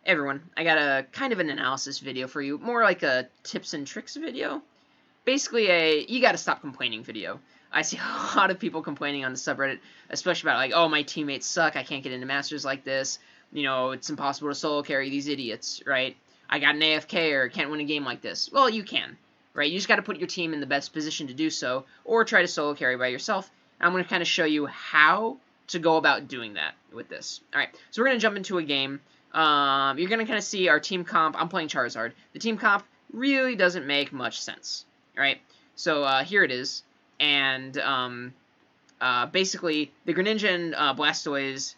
Everyone, I got a kind of an analysis video for you, more like a tips and tricks video. Basically a you gotta stop complaining video. I see a lot of people complaining on the subreddit, especially about like, oh, my teammates suck, I can't get into Masters like this, you know, it's impossible to solo carry these idiots, right? I got an AFK or can't win a game like this. Well, you can, right? You just gotta put your team in the best position to do so, or try to solo carry by yourself. And I'm gonna kind of show you how to go about doing that with this. Alright, so we're gonna jump into a game. You're going to kind of see our team comp. I'm playing Charizard. The team comp really doesn't make much sense. Alright, so here it is. And basically, the Greninja and Blastoise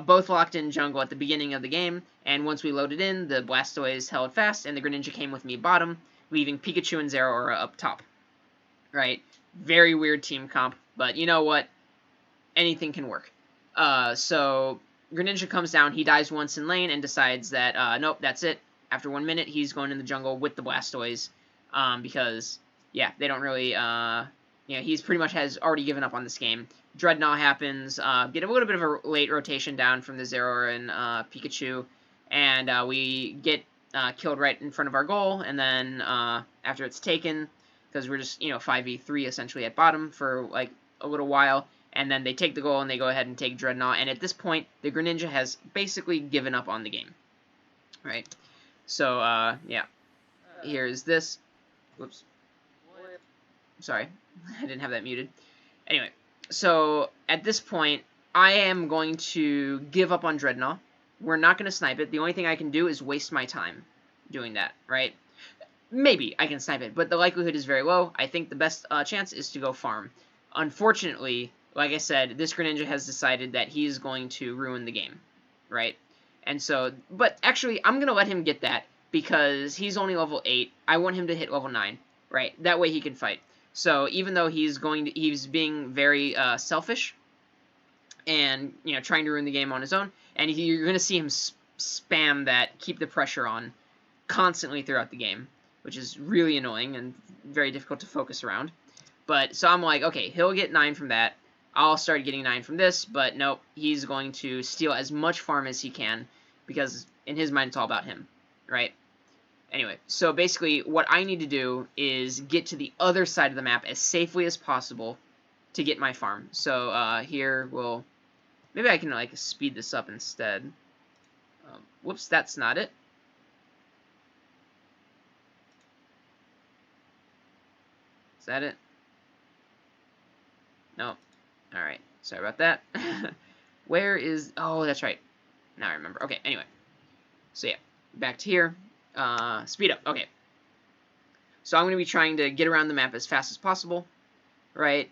both locked in jungle at the beginning of the game. And once we loaded in, the Blastoise held fast, and the Greninja came with me bottom, leaving Pikachu and Zeraora up top. Right? Very weird team comp, but you know what? Anything can work. So Greninja comes down, he dies once in lane, and decides that, nope, that's it. After 1 minute, he's going in the jungle with the Blastoise, because, yeah, they don't really, he's pretty much has already given up on this game. Dreadnought happens, get a little bit of a late rotation down from the Zeraora and Pikachu, and we get killed right in front of our goal, and then after it's taken, because we're just, 5v3 essentially at bottom for, like, a little while, and then they take the goal and they go ahead and take Dreadnought. And at this point, the Greninja has basically given up on the game. Right? So, yeah. Here's this. Whoops. Sorry. I didn't have that muted. Anyway. So, at this point, I am going to give up on Dreadnought. We're not going to snipe it. The only thing I can do is waste my time doing that. Right? Maybe I can snipe it, but the likelihood is very low. I think the best chance is to go farm. Unfortunately, like I said, this Greninja has decided that he's going to ruin the game, right? And so, but actually, I'm going to let him get that, because he's only level 8. I want him to hit level 9, right? That way he can fight. So, even though he's being very selfish, and, trying to ruin the game on his own, and you're going to see him spam that, keep the pressure on, constantly throughout the game, which is really annoying and very difficult to focus around. But, so I'm like, okay, he'll get 9 from that. I'll start getting 9 from this, but nope, he's going to steal as much farm as he can, because in his mind it's all about him, right? Anyway, so basically what I need to do is get to the other side of the map as safely as possible to get my farm. So here we'll, maybe I can like speed this up instead. Whoops, that's not it. Is that it? No. Alright, sorry about that. Where is... Oh, that's right. Now I remember. Okay, anyway. So, yeah. Back to here. Speed up. Okay. So, I'm going to be trying to get around the map as fast as possible. Right?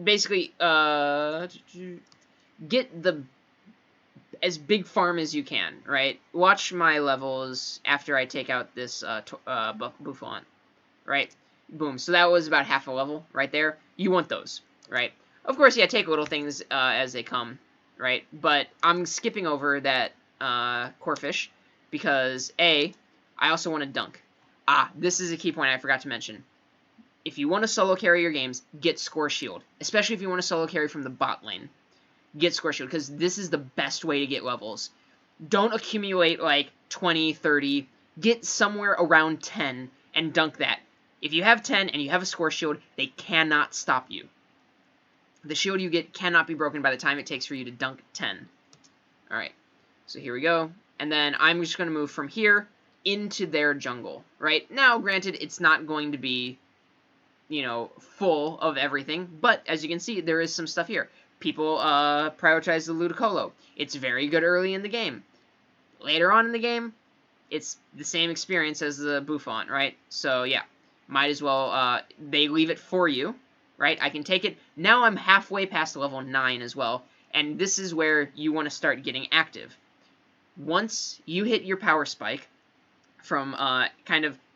Basically, get the... as big farm as you can, right? Watch my levels after I take out this Bouffant, right? Boom. So that was about half a level right there. You want those, right? Of course, yeah, take little things as they come, right? But I'm skipping over that Corphish because, A, I also want to dunk. This is a key point I forgot to mention. If you want to solo carry your games, get Score Shield. Especially if you want to solo carry from the bot lane. Get Score Shield, because this is the best way to get levels. Don't accumulate, like, 20, 30. Get somewhere around 10 and dunk that. If you have 10 and you have a Score Shield, they cannot stop you. The shield you get cannot be broken by the time it takes for you to dunk 10. Alright, so here we go. And then I'm just going to move from here into their jungle, right? Now, granted, it's not going to be, full of everything, but as you can see, there is some stuff here. People prioritize the Ludicolo. It's very good early in the game. Later on in the game, it's the same experience as the Bouffant, right? So, yeah. Might as well, they leave it for you, right? I can take it. Now I'm halfway past level 9 as well, and this is where you want to start getting active. Once you hit your power spike from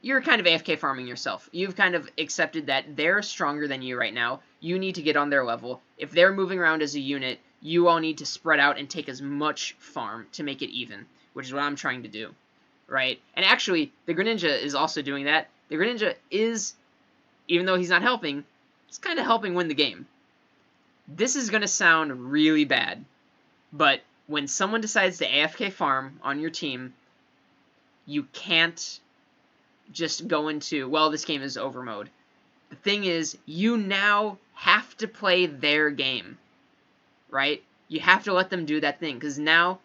you're kind of AFK farming yourself. You've kind of accepted that they're stronger than you right now. You need to get on their level. If they're moving around as a unit, you all need to spread out and take as much farm to make it even, which is what I'm trying to do, right? And actually, the Greninja is also doing that. The Greninja is, even though he's not helping, he's kind of helping win the game. This is going to sound really bad, but when someone decides to AFK farm on your team, you can't just go into, well, this game is over mode. The thing is, you now have to play their game, right? You have to let them do that thing, because now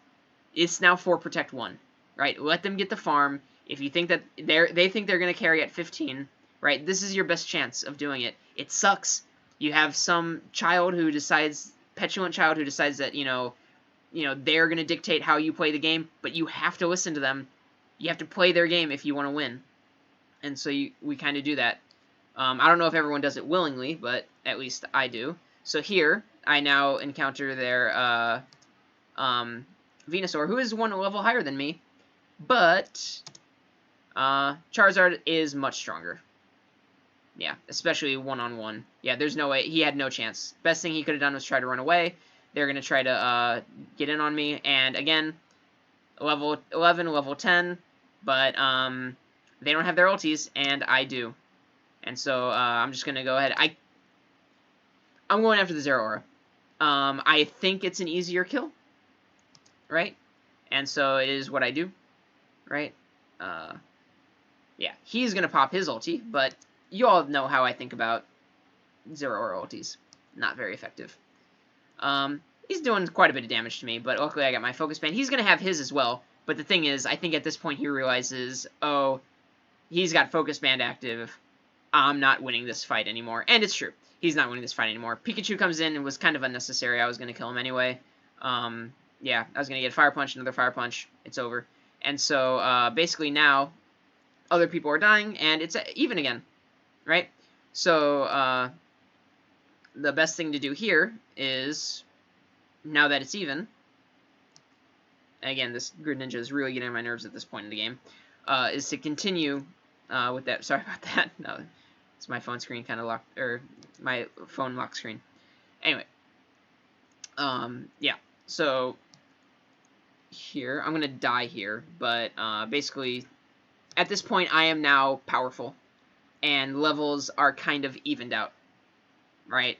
it's now 4 protect 1, right? Let them get the farm. If you think that they think they're going to carry at 15, right? This is your best chance of doing it. It sucks. You have some child who decides, petulant child who decides that, they're going to dictate how you play the game, but you have to listen to them. You have to play their game if you want to win. And so we kind of do that. I don't know if everyone does it willingly, but at least I do. So here, I now encounter their Venusaur, who is 1 level higher than me, but Charizard is much stronger. Yeah, especially one-on-one. Yeah, there's no way. He had no chance. Best thing he could have done was try to run away. They're going to try to get in on me. And again, level 11, level 10, but they don't have their ultis, and I do. And so I'm just going to go ahead. I'm going after the Zeraora. I think it's an easier kill, right? And so it is what I do, right? Yeah, he's going to pop his ulti, but you all know how I think about Zeraora ultis. Not very effective. He's doing quite a bit of damage to me, but luckily I got my Focus Band. He's going to have his as well, but the thing is, I think at this point he realizes, oh, he's got Focus Band active. I'm not winning this fight anymore. And it's true. He's not winning this fight anymore. Pikachu comes in and was kind of unnecessary. I was going to kill him anyway. Yeah, I was going to get a Fire Punch, another Fire Punch. It's over. And so, basically now, other people are dying, and it's even again, right? So, the best thing to do here is, now that it's even, again, this Greninja is really getting on my nerves at this point in the game, is to continue with that. Sorry about that. No, it's my phone screen kind of locked, or my phone lock screen. Anyway, yeah, so here, I'm going to die here, but basically, at this point, I am now powerful, and levels are kind of evened out, right?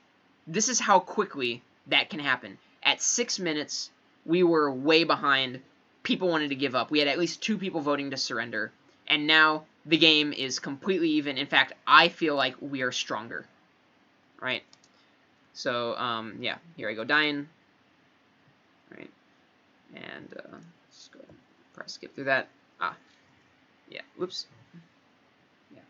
This is how quickly that can happen. At 6 minutes, we were way behind. People wanted to give up. We had at least 2 people voting to surrender, and now the game is completely even. In fact, I feel like we are stronger, right? So, yeah, here I go dying, right? And let's go ahead and press skip through that. Yeah, whoops. Yeah.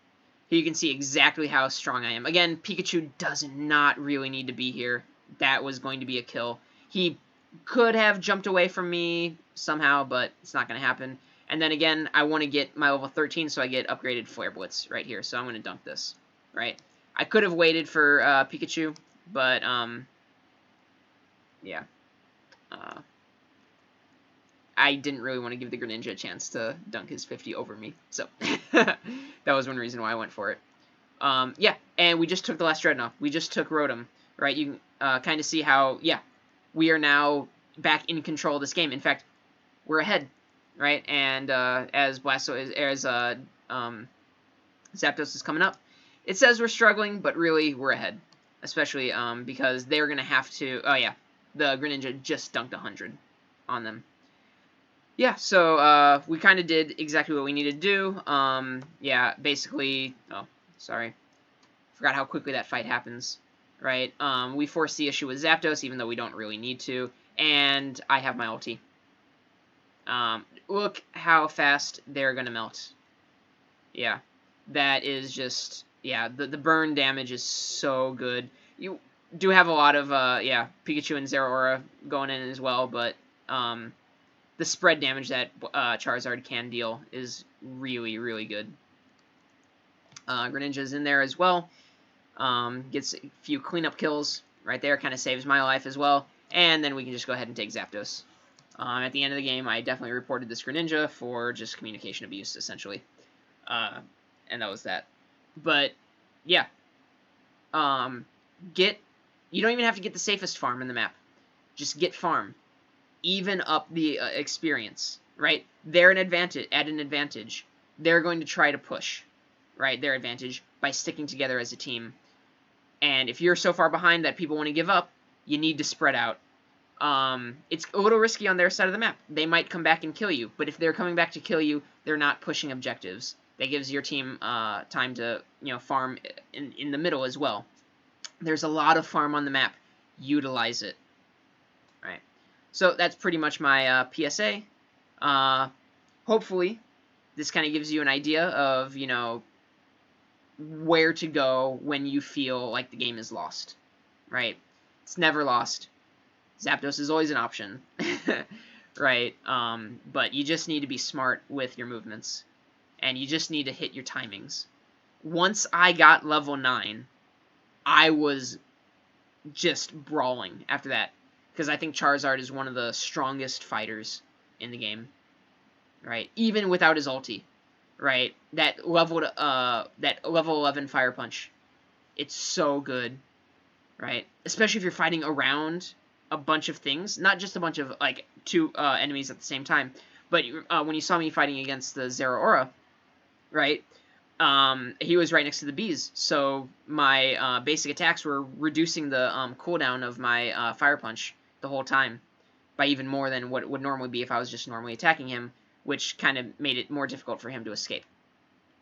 Here you can see exactly how strong I am. Again, Pikachu does not really need to be here. That was going to be a kill. He could have jumped away from me somehow, but it's not going to happen. And then again, I want to get my level 13, so I get upgraded Flare Blitz right here. So I'm going to dunk this, right? I could have waited for Pikachu, but, yeah. I didn't really want to give the Greninja a chance to dunk his 50 over me. So, that was one reason why I went for it. Yeah, and we just took the last Dreadnought. We just took Rotom, right? You can kind of see how, yeah, we are now back in control of this game. In fact, we're ahead, right? And as Zapdos is coming up, it says we're struggling, but really we're ahead. Especially because they're going to have to... Oh, yeah, the Greninja just dunked 100 on them. Yeah, so we kind of did exactly what we needed to do. Yeah, basically... Oh, sorry. Forgot how quickly that fight happens, right? We forced the issue with Zapdos, even though we don't really need to. And I have my ulti. Look how fast they're going to melt. Yeah, that is just... Yeah, the burn damage is so good. You do have a lot of, yeah, Pikachu and Zeraora going in as well, but... the spread damage that Charizard can deal is really, really good. Greninja's in there as well. Gets a few cleanup kills right there. Kind of saves my life as well. And then we can just go ahead and take Zapdos. At the end of the game, I definitely reported this Greninja for just communication abuse, essentially. And that was that. But, yeah. You don't even have to get the safest farm in the map. Just get farm. Even up the experience, right? They're at an advantage. They're going to try to push, right, their advantage by sticking together as a team. And if you're so far behind that people want to give up, you need to spread out. it's a little risky on their side of the map. They might come back and kill you, but if they're coming back to kill you, they're not pushing objectives. That gives your team time to farm in the middle as well. There's a lot of farm on the map. Utilize it. Right. So that's pretty much my PSA. Hopefully, this kind of gives you an idea of where to go when you feel like the game is lost. Right. It's never lost. Zapdos is always an option, right? But you just need to be smart with your movements, and you just need to hit your timings. Once I got level 9, I was just brawling after that, because I think Charizard is one of the strongest fighters in the game, right? Even without his ulti, right? That level 11 Fire Punch, it's so good, right? Especially if you're fighting around a bunch of things, not just a bunch of like two enemies at the same time. But when you saw me fighting against the Zeraora, right? He was right next to the bees, so my basic attacks were reducing the cooldown of my Fire Punch the whole time by even more than what it would normally be if I was just normally attacking him, which kind of made it more difficult for him to escape,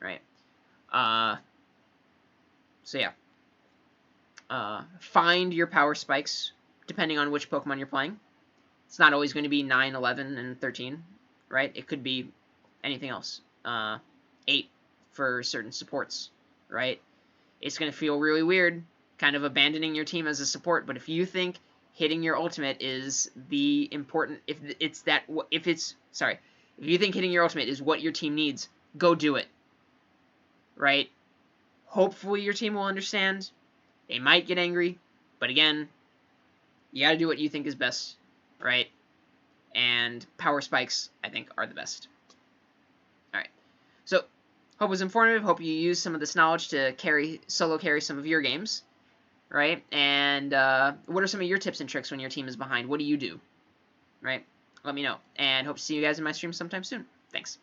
right? So yeah. Find your power spikes depending on which Pokemon you're playing. It's not always going to be 9, 11, and 13, right? It could be anything else. 8 for certain supports, right? It's going to feel really weird, kind of abandoning your team as a support, but if you think hitting your ultimate is the important, if you think hitting your ultimate is what your team needs, go do it, right? Hopefully your team will understand. They might get angry, but again, you gotta do what you think is best, right? And power spikes, I think, are the best. Alright. So, hope it was informative. Hope you use some of this knowledge to solo carry some of your games, right? And what are some of your tips and tricks when your team is behind? What do you do? Right? Let me know. And hope to see you guys in my stream sometime soon. Thanks.